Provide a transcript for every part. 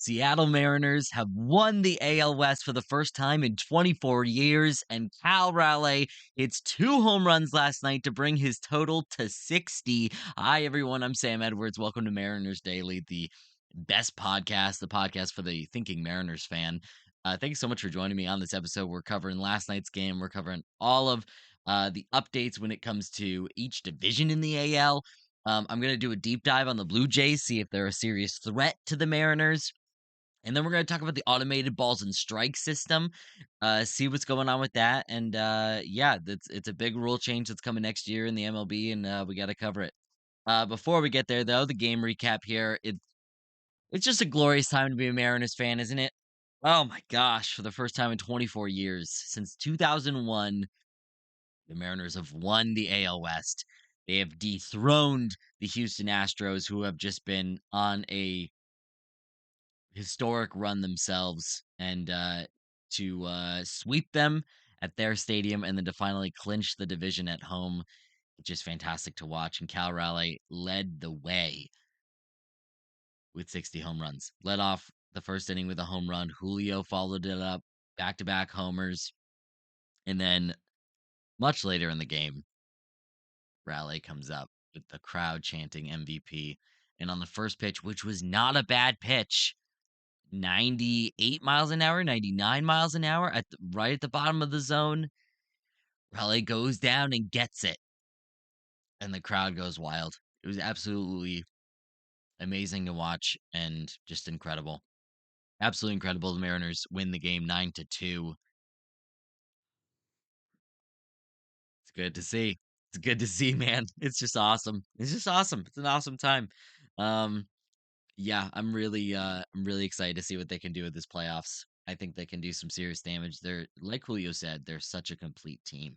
Seattle Mariners have won the AL West for the first time in 24 years, and Cal Raleigh hits 2 home runs last night to bring his total to 60. Hi, everyone. I'm Sam Edwards. Welcome to Mariners Daily, the best podcast, the podcast for the thinking Mariners fan. Thanks so much for joining me on this episode. We're covering last night's game. We're covering all of the updates when it comes to each division in the AL. I'm going to do a deep dive on the Blue Jays, see if they're a serious threat to the Mariners. And then we're going to talk about the automated balls and strike system, see what's going on with that. And yeah, it's a big rule change that's coming next year in the MLB, and we got to cover it. Before we get there, though, the game recap here. It's just a glorious time to be a Mariners fan, isn't it? Oh my gosh, for the first time in 24 years, since 2001, the Mariners have won the AL West. They have dethroned the Houston Astros, who have just been on a historic run themselves, and to sweep them at their stadium and then to finally clinch the division at home. It's just fantastic to watch. And Cal Raleigh led the way with 60 home runs. Led off the first inning with a home run. Julio followed it up, back to back homers. And then much later in the game, Raleigh comes up with the crowd chanting MVP. And on the first pitch, which was not a bad pitch, 98 miles an hour, 99 miles an hour right at the bottom of the zone. Raleigh goes down and gets it. And the crowd goes wild. It was absolutely amazing to watch and just incredible. Absolutely incredible. The Mariners win the game 9-2. It's good to see. It's good to see, man. It's just awesome. It's just awesome. It's an awesome time. Um, Yeah, I'm really excited to see what they can do with this playoffs. I think they can do some serious damage. They're like Julio said, they're such a complete team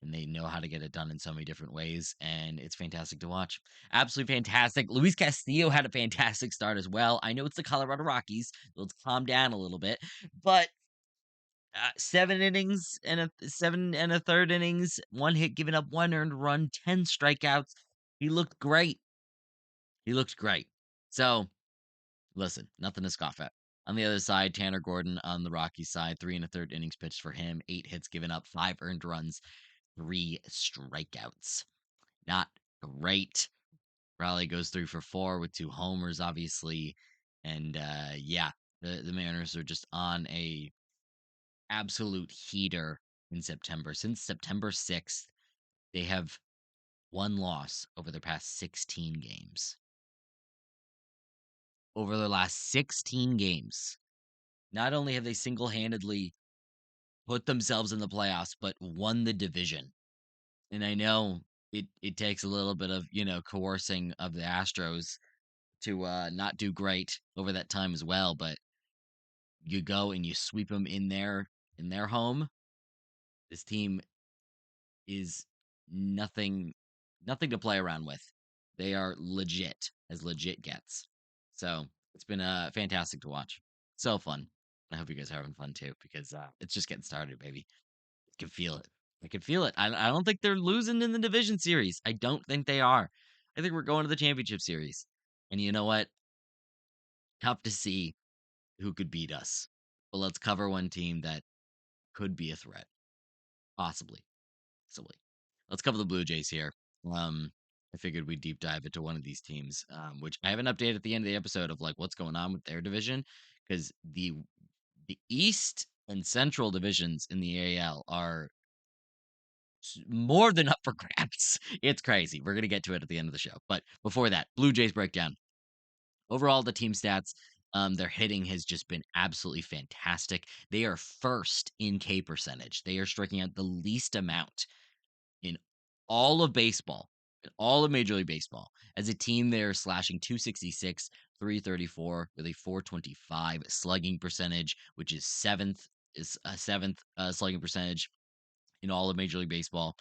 and they know how to get it done in so many different ways, and it's fantastic to watch. Absolutely fantastic. Luis Castillo had a fantastic start as well. I know it's the Colorado Rockies. Let's calm down a little bit, but 7 innings and a 7 and a third innings, 1 hit given up, 1 earned run, 10 strikeouts. He looked great. He looked great. So listen, nothing to scoff at. On the other side, Tanner Gordon on the Rockies side, 3 and a third innings pitched for him, 8 hits given up, 5 earned runs, 3 strikeouts. Not great. Raleigh goes 3 for 4 with 2 homers, obviously. And yeah, the Mariners are just on a absolute heater in September. Since September 6th, they have 1 loss over their past 16 games. Over their last 16 games, not only have they single-handedly put themselves in the playoffs, but won the division. And I know it takes a little bit of, coercing of the Astros to not do great over that time as well, but you go and you sweep them in their home. This team is nothing to play around with. They are legit as legit gets. So, it's been fantastic to watch. So fun. I hope you guys are having fun too, because it's just getting started, baby. I can feel it. I can feel it. I don't think they're losing in the division series. I don't think they are. I think we're going to the championship series. And you know what? Tough to see who could beat us. But let's cover one team that could be a threat. Possibly. Possibly. Let's cover the Blue Jays here. I figured we'd deep dive into one of these teams, which I have an update at the end of the episode of like what's going on with their division, because the East and Central divisions in the AL are more than up for grabs. It's crazy. We're going to get to it at the end of the show. But before that, Blue Jays breakdown. Overall, the team stats, their hitting has just been absolutely fantastic. They are first in K percentage. They are striking out the least amount in all of baseball, in all of Major League Baseball. As a team, they're slashing 266, 334 with a 425 slugging percentage, which is seventh slugging percentage in all of Major League Baseball.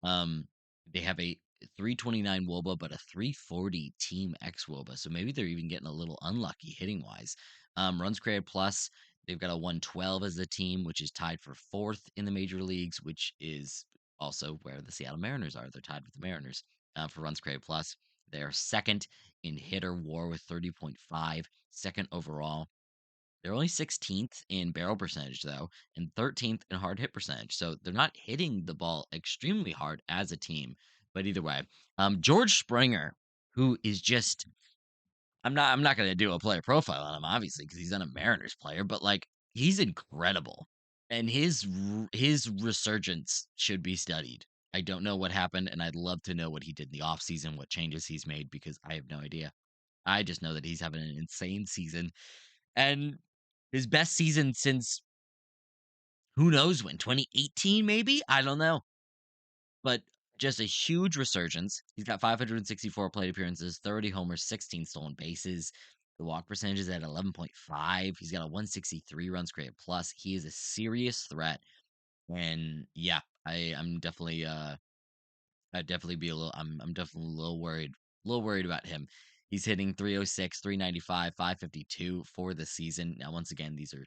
They have a 329 WOBA, but a 340 Team X WOBA. So maybe they're even getting a little unlucky hitting wise. Runs created plus, they've got a 112 as a team, which is tied for fourth in the major leagues, which is also where the Seattle Mariners are. They're tied with the Mariners for runs created plus. They're second in hitter war with 30.5, second overall. They're only 16th in barrel percentage, though, and 13th in hard hit percentage. So they're not hitting the ball extremely hard as a team. But either way, George Springer, who is just I'm not gonna do a player profile on him, obviously, because he's not a Mariners player, but like he's incredible. And his resurgence should be studied. I don't know what happened, and I'd love to know what he did in the offseason, what changes he's made, because I have no idea. I just know that he's having an insane season and his best season since who knows when, 2018 maybe? I don't know. But just a huge resurgence. He's got 564 plate appearances, 30 homers, 16 stolen bases. The walk percentage is at 11.5. He's got a 163 runs created plus. He is a serious threat. And yeah, I'm definitely I'd definitely be a little I'm definitely a little worried about him. He's hitting 306, 395, 552 for the season. Now, once again, these are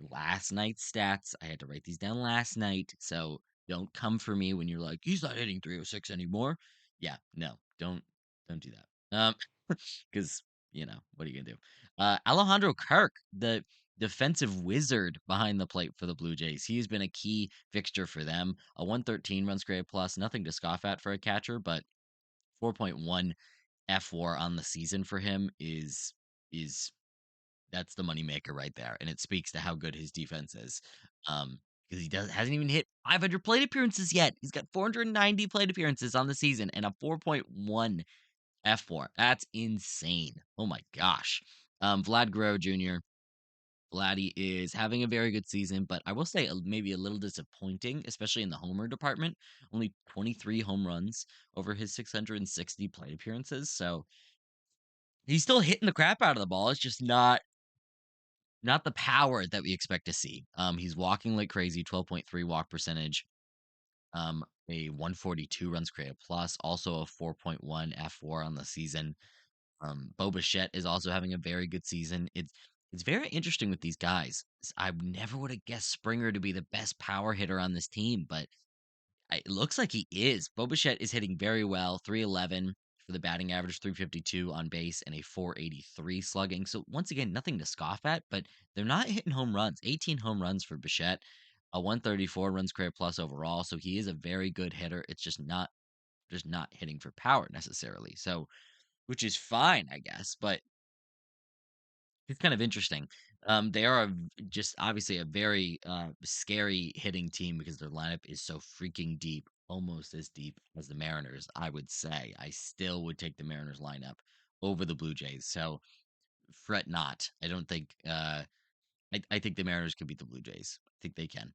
last night's stats. I had to write these down last night, so don't come for me when you're like, he's not hitting 306 anymore. Yeah, no, don't do that. Because what are you gonna do? Alejandro Kirk, the defensive wizard behind the plate for the Blue Jays. He's been a key fixture for them. A 113 runs created plus, nothing to scoff at for a catcher, but 4.1 F4 on the season for him is that's the moneymaker right there, and it speaks to how good his defense is. Because he hasn't even hit 500 plate appearances yet. He's got 490 plate appearances on the season and a 4.1 F4. That's insane. Oh my gosh. Vlad Guerrero Jr. Vladdy is having a very good season, but I will say maybe a little disappointing, especially in the homer department. Only 23 home runs over his 660 plate appearances. So he's still hitting the crap out of the ball. It's just not the power that we expect to see. He's walking like crazy, 12.3 walk percentage, a 142 runs created plus, also a 4.1 F4 on the season. Bo Bichette is also having a very good season. It's very interesting with these guys. I never would have guessed Springer to be the best power hitter on this team, but it looks like he is. Bo Bichette is hitting very well, 311 for the batting average, 352 on base, and a 483 slugging. So once again, nothing to scoff at, but they're not hitting home runs. 18 home runs for Bichette, a 134 runs created plus overall. So he is a very good hitter. It's just not hitting for power necessarily. So which is fine, I guess, but it's kind of interesting. They are just obviously a very scary hitting team because their lineup is so freaking deep, almost as deep as the Mariners. I would say I still would take the Mariners lineup over the Blue Jays. So fret not. I don't think. I think the Mariners can beat the Blue Jays. I think they can.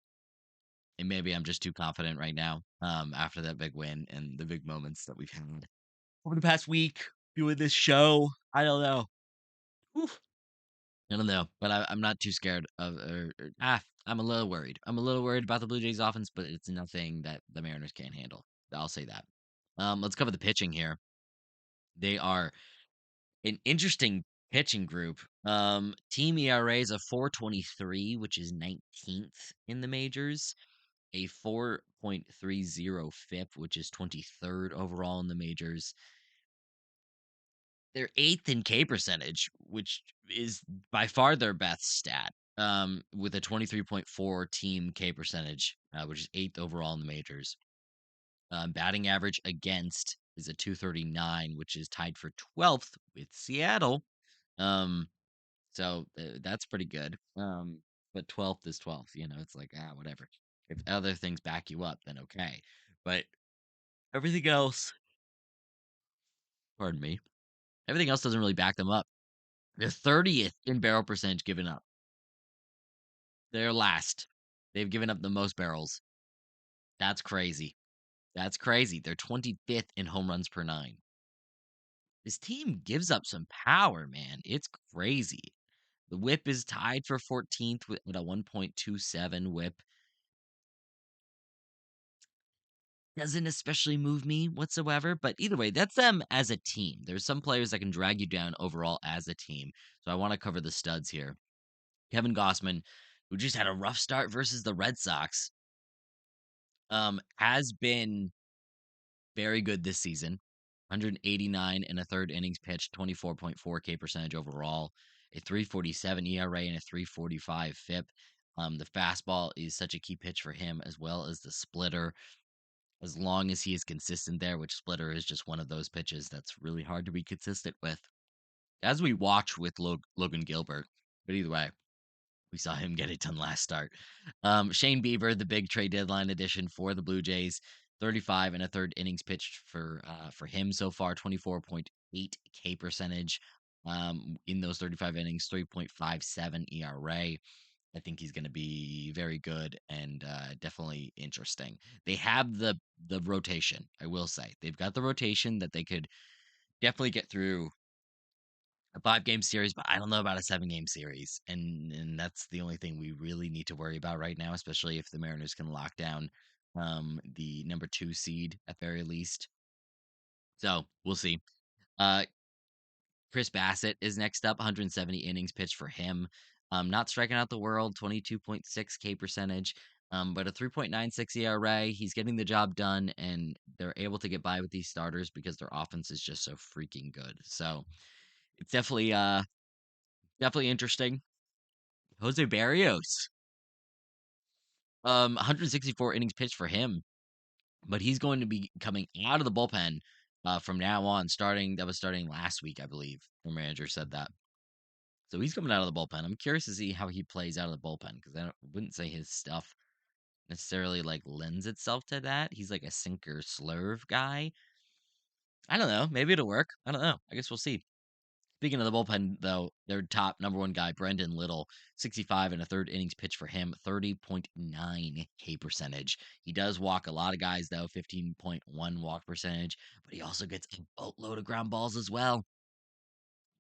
And maybe I'm just too confident right now. After that big win and the big moments that we've had over the past week doing this show. I don't know. Oof. I don't know, but I'm not too scared of I'm a little worried. I'm a little worried about the Blue Jays offense, but it's nothing that the Mariners can't handle. I'll say that. Let's cover the pitching here. They are an interesting pitching group. Team ERA is a 4.23, which is 19th in the majors. A 4.30 FIP, which is 23rd overall in the majors. They're 8th in K percentage, which is by far their best stat, with a 23.4 team K percentage, which is 8th overall in the majors. Batting average against is a 239, which is tied for 12th with Seattle. Um, so that's pretty good. But 12th is 12th. It's like, whatever. If other things back you up, then okay. But everything else, pardon me, everything else doesn't really back them up. They're 30th in barrel percentage given up. They're last. They've given up the most barrels. That's crazy. That's crazy. They're 25th in home runs per nine. This team gives up some power, man. It's crazy. The whip is tied for 14th with a 1.27 whip. Doesn't especially move me whatsoever, but either way, that's them as a team. There's some players that can drag you down overall as a team. So I want to cover the studs here. Kevin Gossman, who just had a rough start versus the Red Sox, has been very good this season. 189 and a third innings pitched, 24.4 K percentage overall. a 3.47 ERA and a 3.45 FIP. The fastball is such a key pitch for him, as well as the splitter. As long as he is consistent there, which splitter is just one of those pitches that's really hard to be consistent with, as we watch with Logan Gilbert. But either way, we saw him get it done last start. Shane Bieber, the big trade deadline addition for the Blue Jays, 35 and a third innings pitched for him so far, 24.8 K percentage. In those 35 innings, 3.57 ERA. I think he's going to be very good and definitely interesting. They have the rotation. I will say they've got the rotation that they could definitely get through a 5-game series, but I don't know about a 7-game series, and that's the only thing we really need to worry about right now, especially if the Mariners can lock down the number 2 seed at very least. So we'll see. Uh, Chris Bassett is next up, 170 innings pitched for him. Not striking out the world, 22.6 K percentage, but a 3.96 ERA. He's getting the job done, and they're able to get by with these starters because their offense is just so freaking good. So it's definitely interesting. Jose Barrios, 164 innings pitched for him, but he's going to be coming out of the bullpen from now on. That was starting last week, I believe. The manager said that. So he's coming out of the bullpen. I'm curious to see how he plays out of the bullpen because wouldn't say his stuff necessarily like lends itself to that. He's like a sinker slurve guy. I don't know. Maybe it'll work. I don't know. I guess we'll see. Speaking of the bullpen, though, their top number one guy, Brendan Little, 65 and a third innings pitch for him, 30.9 K percentage. He does walk a lot of guys, though, 15.1 walk percentage, but he also gets a boatload of ground balls as well.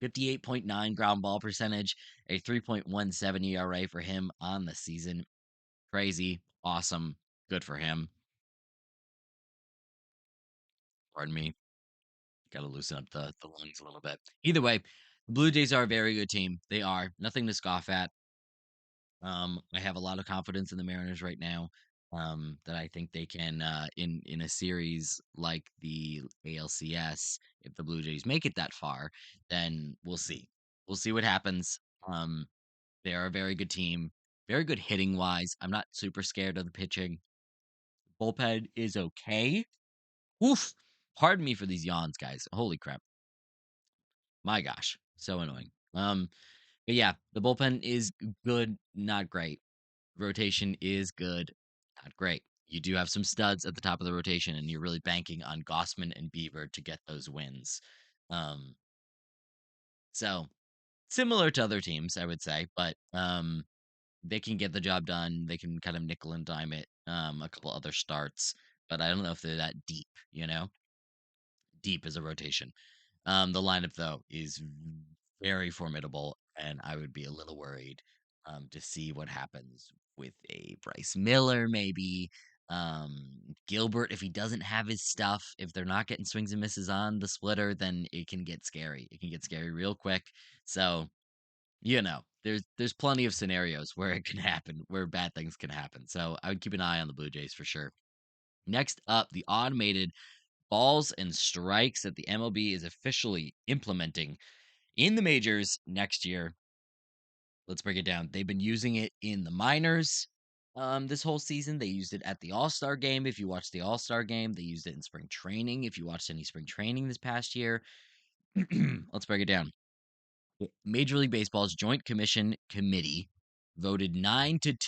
58.9 ground ball percentage, a 3.17 ERA for him on the season. Crazy, awesome, good for him. Pardon me. Got to loosen up the lungs a little bit. Either way, the Blue Jays are a very good team. They are nothing to scoff at. I have a lot of confidence in the Mariners right now. That I think they can in a series like the ALCS, if the Blue Jays make it that far, then we'll see. We'll see what happens. They are a very good team, very good hitting wise. I'm not super scared of the pitching. Bullpen is okay. Oof. Pardon me for these yawns, guys. Holy crap. My gosh. So annoying. But yeah, the bullpen is good, not great. Rotation is good, not great. You do have some studs at the top of the rotation, and you're really banking on Gossman and Bieber to get those wins. Um, so similar to other teams, I would say, but they can get the job done. They can kind of nickel and dime it. A couple other starts, but I don't know if they're that deep. Deep as a rotation. The lineup though is very formidable, and I would be a little worried to see what happens with a Bryce Miller, maybe Gilbert if he doesn't have his stuff. If they're not getting swings and misses on the splitter, then it can get scary. It can get scary real quick. So there's plenty of scenarios where it can happen, where bad things can happen. So I would keep an eye on the Blue Jays for sure. Next up, the automated balls and strikes that the MLB is officially implementing in the majors next year. Let's break it down. They've been using it in the minors this whole season. They used it at the All-Star game. If you watched the All-Star game, they used it in spring training. If you watched any spring training this past year, let's break it down. Major League Baseball's Joint Commission Committee voted 9-2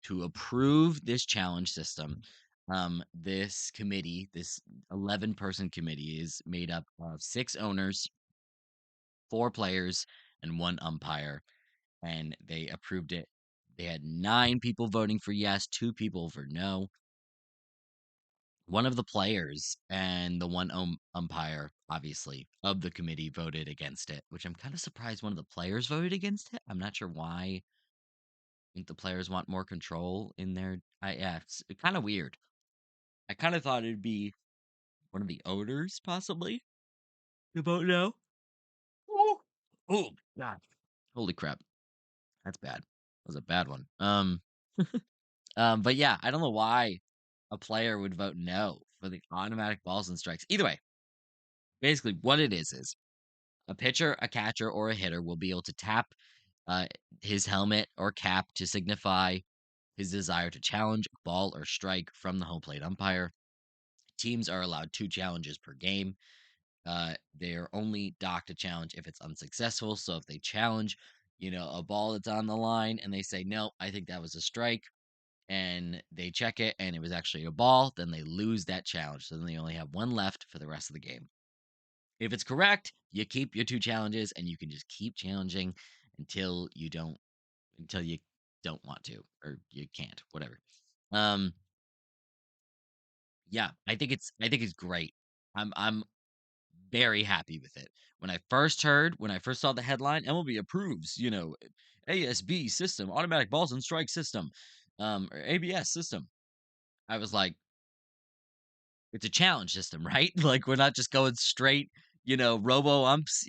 to approve this challenge system. This committee, this 11-person committee, is made up of 6 owners, 4 players, and 1 umpire, and they approved it. They had 9 people voting for yes, 2 people for no. One of the players and the one umpire, obviously, of the committee voted against it, which I'm kind of surprised one of the players voted against it. I'm not sure why. I think the players want more control in their. Yeah, it's kind of weird. I kind of thought it'd be one of the owners, possibly, to vote no. Oh, oh God. Holy crap. That's bad. That was a bad one. But yeah, I don't know why a player would vote no for the automatic balls and strikes. Either way, basically what it is A pitcher, a catcher, or a hitter will be able to tap uh, his helmet or cap to signify his desire to challenge a ball or strike from the home plate umpire. Teams are allowed 2 challenges per game. They are only docked a challenge if it's unsuccessful. So if they challenge, a ball that's on the line and they say, no, I think that was a strike, and they check it and it was actually a ball, then they lose that challenge. So then they only have one left for the rest of the game. If it's correct, you keep your 2 challenges and you can just keep challenging until you don't want to or you can't, whatever. Um yeah, I think it's great. I'm very happy with it. When I first saw the headline, MLB approves, ASB system, automatic balls and strike system, or ABS system. I was like, it's a challenge system, right? Like we're not just going straight, robo umps,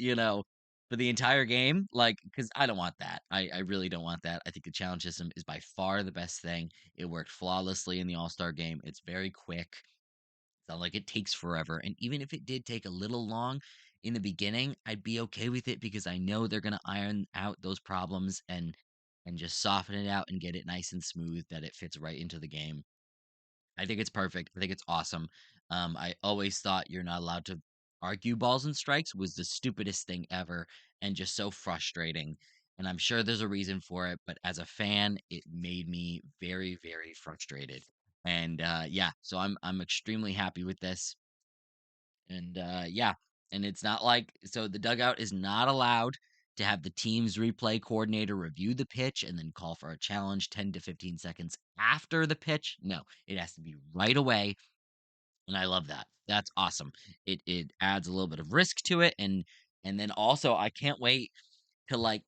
for the entire game. Like, because I don't want that. I really don't want that. I think the challenge system is by far the best thing. It worked flawlessly in the All-Star game. It's very quick. It's not like it takes forever. And even if it did take a little long in the beginning, I'd be okay with it because I know they're gonna iron out those problems and just soften it out and get it nice and smooth that it fits right into the game. I think it's perfect. I think it's awesome. I always thought you're not allowed to argue balls and strikes was the stupidest thing ever and just so frustrating. And I'm sure there's a reason for it, but as a fan, it made me very, very frustrated. And yeah, so I'm extremely happy with this. And yeah, and it's not like so the dugout is not allowed to have the team's replay coordinator review the pitch and then call for a challenge 10 to 15 seconds after the pitch. No, it has to be right away, and I love that. That's awesome. It adds a little bit of risk to it, and then also I can't wait to like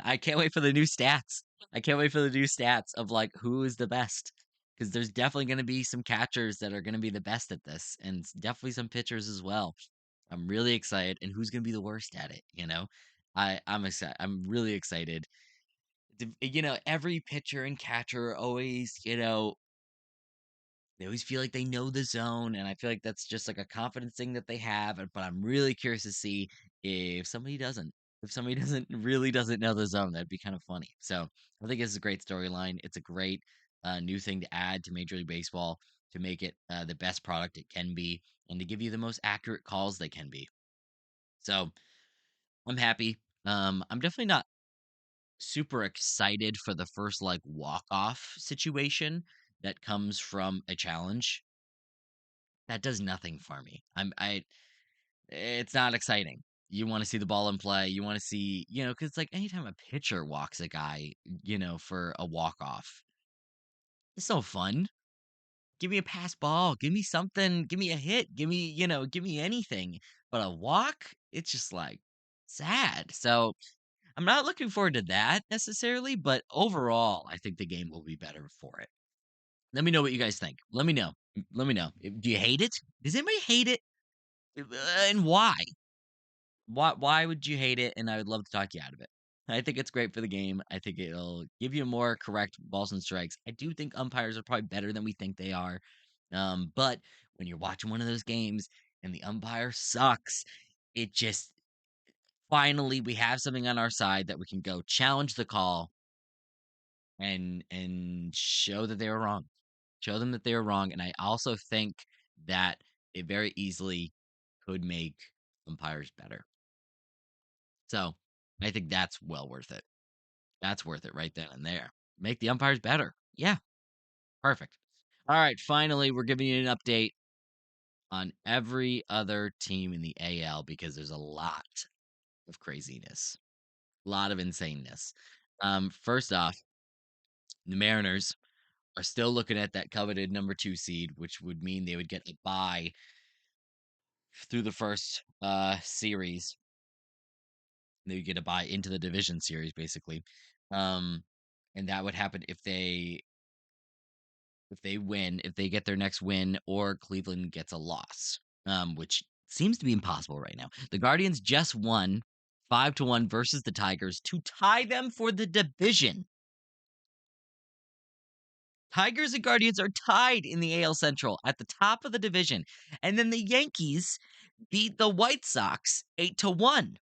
I can't wait for the new stats. I can't wait for the new stats of like who is the best. Because there's definitely going to be some catchers that are going to be the best at this, and definitely some pitchers as well. I'm really excited, and who's going to be the worst at it? I'm excited. I'm really excited. Every pitcher and catcher always, they always feel like they know the zone, and I feel like that's just like a confidence thing that they have. But I'm really curious to see if somebody doesn't. If somebody doesn't know the zone, that'd be kind of funny. So I think it's a great storyline. It's a great new thing to add to Major League Baseball to make it the best product it can be, and to give you the most accurate calls they can be. So I'm happy. I'm definitely not super excited for the first like walk off situation that comes from a challenge. That does nothing for me. It's not exciting. You want to see the ball in play. You want to see, because like anytime a pitcher walks a guy, for a walk off, it's no fun. Give me a pass ball. Give me something. Give me a hit. Give me anything. But a walk, it's just like sad. So I'm not looking forward to that necessarily, but overall, I think the game will be better for it. Let me know what you guys think. Let me know. Let me know. Do you hate it? Does anybody hate it? And why? Why would you hate it? And I would love to talk you out of it. I think it's great for the game. I think it'll give you more correct balls and strikes. I do think umpires are probably better than we think they are. But when you're watching one of those games and the umpire sucks, it just finally we have something on our side that we can go challenge the call and show that they were wrong. Show them that they were wrong. And I also think that it very easily could make umpires better. So I think that's well worth it. That's worth it right then and there. Make the umpires better. Yeah, perfect. All right, finally, we're giving you an update on every other team in the AL because there's a lot of craziness, a lot of insaneness. First off, the Mariners are still looking at that coveted number 2 seed, which would mean they would get a bye through the first series. They would get a bye into the division series, basically. Um, and that would happen if they win, if they get their next win, or Cleveland gets a loss, which seems to be impossible right now. The Guardians just won 5-1 versus the Tigers to tie them for the division. Tigers and Guardians are tied in the AL Central at the top of the division. And then the Yankees beat the White Sox 8-1.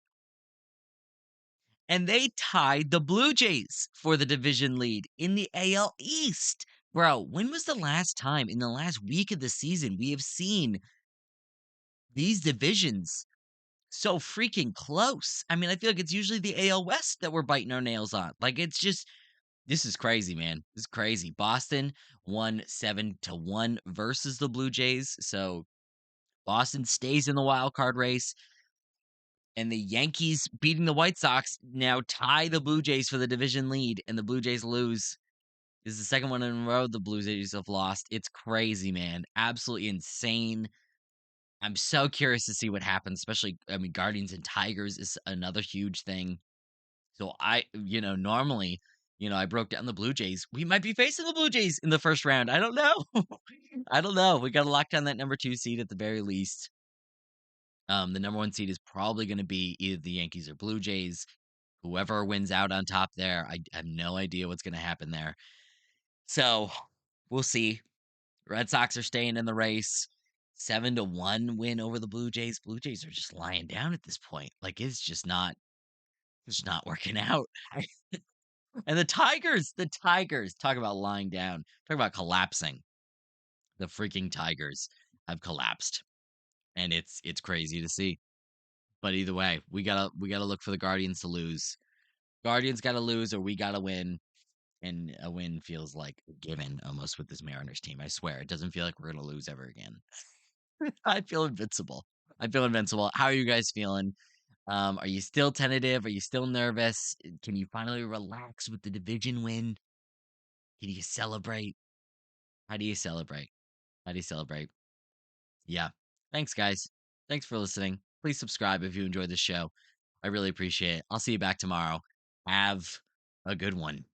and they tied the Blue Jays for the division lead in the AL East. Bro, when was the last time in the last week of the season we have seen these divisions so freaking close? I mean, I feel like it's usually the AL West that we're biting our nails on. Like, it's just, this is crazy, man. This is crazy. Boston won 7-1 versus the Blue Jays. So Boston stays in the wild card race. And the Yankees beating the White Sox now tie the Blue Jays for the division lead, and the Blue Jays lose. This is the second one in a row the Blue Jays have lost. It's crazy, man. Absolutely insane. I'm so curious to see what happens, especially, I mean, Guardians and Tigers is another huge thing. So normally, I broke down the Blue Jays. We might be facing the Blue Jays in the first round. I don't know. I don't know. We got to lock down that number 2 seed at the very least. The number 1 seed is probably going to be either the Yankees or Blue Jays. Whoever wins out on top there, I have no idea what's going to happen there. So we'll see. Red Sox are staying in the race. 7-1 win over the Blue Jays. Blue Jays are just lying down at this point. Like, it's not working out. And the Tigers, talk about lying down. Talk about collapsing. The freaking Tigers have collapsed. And it's crazy to see. But either way, we gotta look for the Guardians to lose. Guardians gotta lose or we gotta win. And a win feels like a given almost with this Mariners team. I swear. It doesn't feel like we're gonna lose ever again. I feel invincible. I feel invincible. How are you guys feeling? Are you still tentative? Are you still nervous? Can you finally relax with the division win? Can you celebrate? How do you celebrate? How do you celebrate? Yeah. Thanks, guys. Thanks for listening. Please subscribe if you enjoyed the show. I really appreciate it. I'll see you back tomorrow. Have a good one.